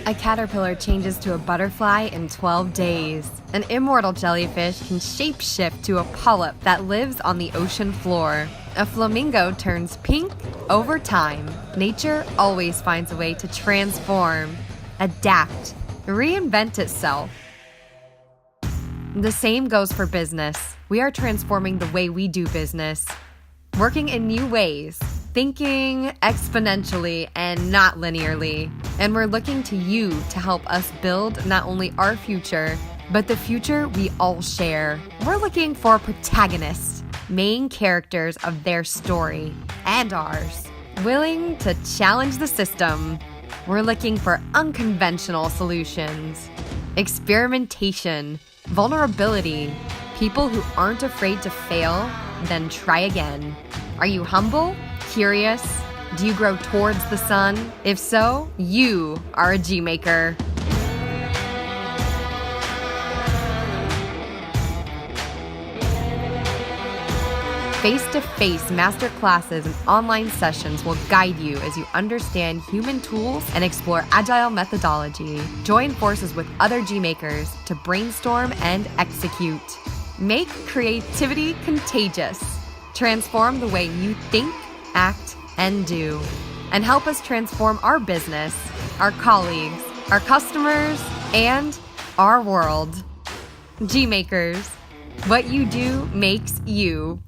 A caterpillar changes to a butterfly in 12 days. An immortal jellyfish can shapeshift to a polyp that lives on the ocean floor. A flamingo turns pink over time. Nature always finds a way to transform, adapt, reinvent itself. The same goes for business. We are transforming the way we do business, working in new ways, thinking exponentially and not linearly. And we're looking to you to help us build not only our future, but the future we all share. We're looking for protagonists, main characters of their story and ours, willing to challenge the system. We're looking for unconventional solutions, experimentation, vulnerability, people who aren't afraid to fail, then try again. Are you humble? Curious? Do you grow towards the sun? If so, you are a GMAKER. Face-to-face masterclasses and online sessions will guide you as you understand human tools and explore agile methodology. Join forces with other GMAKERs to brainstorm and execute. Make creativity contagious. Transform the way you think, act, and do. And help us transform our business, our colleagues, our customers, and our world. GMAKERs, what you do makes you.